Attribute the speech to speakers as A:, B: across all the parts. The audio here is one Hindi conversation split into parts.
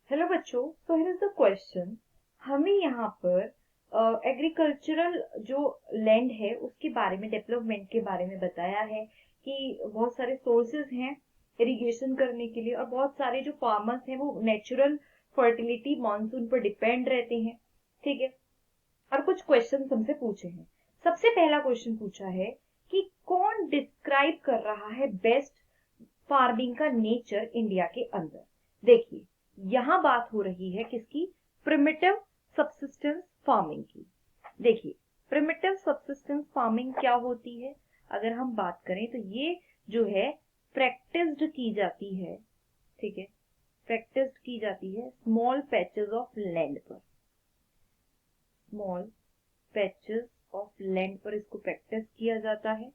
A: हेलो बच्चों, so here is the question. हमें यहाँ पर एग्रीकल्चरल जो लैंड है उसके बारे में, डेवलपमेंट के बारे में बताया है कि बहुत सारे सोर्सेज हैं इरिगेशन करने के लिए और बहुत सारे जो फार्मर्स हैं वो नेचुरल फर्टिलिटी मानसून पर डिपेंड रहते हैं। ठीक है। और कुछ क्वेश्चन हमसे पूछे हैं। सबसे पहला क्वेश्चन पूछा है कि कौन डिस्क्राइब कर रहा है बेस्ट फार्मिंग का नेचर इंडिया के अंदर। देखिए, यहां बात हो रही है किसकी? प्रिमिटिव सबसिस्टेंस फार्मिंग की। देखिए, प्रिमिटिव सबसिस्टेंस फार्मिंग क्या होती है? अगर हम बात करें तो ये जो है प्रैक्टिस्ड की जाती है। ठीक है, प्रैक्टिस्ड की जाती है स्मॉल पैचेस ऑफ लैंड पर। स्मॉल पैचेस ऑफ लैंड पर इसको प्रैक्टिस किया जाता है।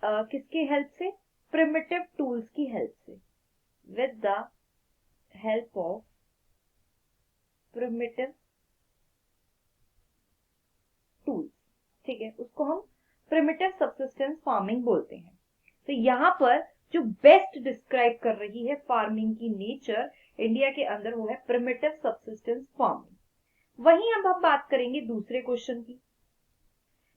A: किसके हेल्प से? प्रिमिटिव टूल्स की हेल्प से। With the help of primitive tools. ठीक है, उसको हम प्रिमिटिव सबसिस्टेंस फार्मिंग बोलते हैं। तो यहाँ पर जो बेस्ट डिस्क्राइब कर रही है फार्मिंग की नेचर इंडिया के अंदर वो है प्रिमिटिव सबसिस्टेंस फार्मिंग। वहीं अब हम बात करेंगे दूसरे क्वेश्चन की।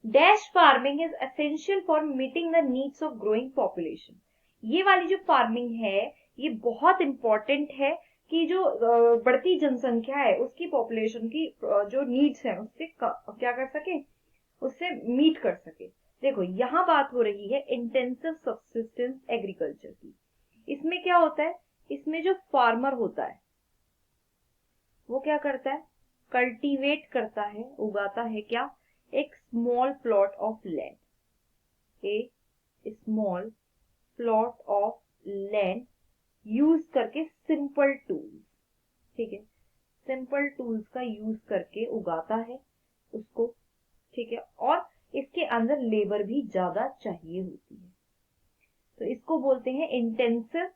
A: Dash farming is essential for meeting the needs of growing population. ये वाली जो फार्मिंग है ये बहुत इंपॉर्टेंट है कि जो बढ़ती जनसंख्या है उसकी पॉपुलेशन की जो नीड्स है उससे क्या कर सके, उससे मीट कर सके। देखो, यहाँ बात हो रही है इंटेंसिव सब्सिस्टेंस एग्रीकल्चर की। इसमें क्या होता है? इसमें जो फार्मर होता है वो क्या करता है? कल्टीवेट करता है, उगाता है क्या? एक small plot of land. A small plot of land use करके सिंपल टूल्स। ठीक है, सिंपल टूल्स का यूज करके उगाता है उसको। ठीक है, और इसके अंदर लेबर भी ज्यादा चाहिए होती है, तो इसको बोलते हैं इंटेंसिव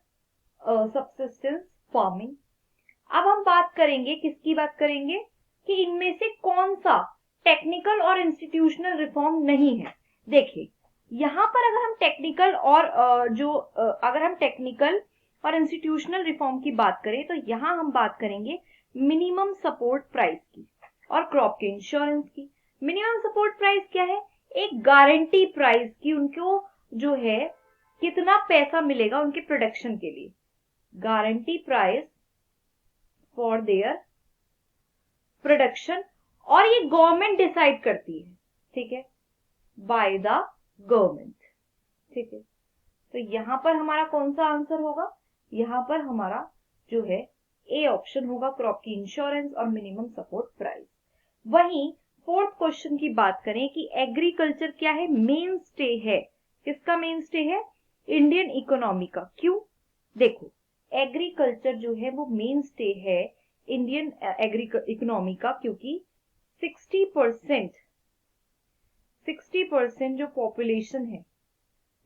A: सबसिस्टेंस फार्मिंग। अब हम बात करेंगे, किसकी बात करेंगे कि इनमें से कौन सा टेक्निकल और इंस्टीट्यूशनल रिफॉर्म नहीं है। देखिए, यहां पर अगर हम टेक्निकल और अगर हम टेक्निकल और इंस्टीट्यूशनल रिफॉर्म की बात करें तो यहां हम बात करेंगे मिनिमम सपोर्ट प्राइस की और क्रॉप के इंश्योरेंस की। मिनिमम सपोर्ट प्राइस क्या है? एक गारंटी प्राइस की उनको जो है कितना पैसा मिलेगा उनके प्रोडक्शन के लिए। Guarantee price for their production, और ये गवर्नमेंट डिसाइड करती है। ठीक है, बाय द गवर्नमेंट। ठीक है, तो यहां पर हमारा कौन सा आंसर होगा? यहां पर हमारा जो है ए ऑप्शन होगा, क्रॉप की इंश्योरेंस और मिनिमम सपोर्ट प्राइस। वहीं फोर्थ क्वेश्चन की बात करें कि एग्रीकल्चर क्या है? मेन स्टे है। किसका मेन स्टे है? इंडियन इकोनॉमी का। क्यों? देखो, एग्रीकल्चर जो है वो मेन स्टे है इंडियन इकोनॉमी का, क्योंकि 60% जो पॉपुलेशन है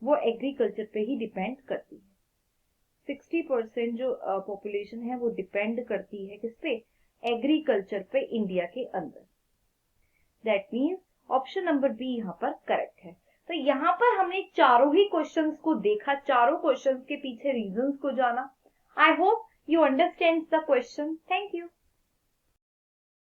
A: वो एग्रीकल्चर पे ही डिपेंड करती है। 60% जो पॉपुलेशन है वो डिपेंड करती है किस पे? एग्रीकल्चर पे इंडिया के अंदर। That means option number B यहाँ पर करेक्ट है। तो यहाँ पर हमने चारों ही क्वेश्चंस को देखा, चारों क्वेश्चंस के पीछे रीजंस को जाना। I hope you understand the question. Thank you.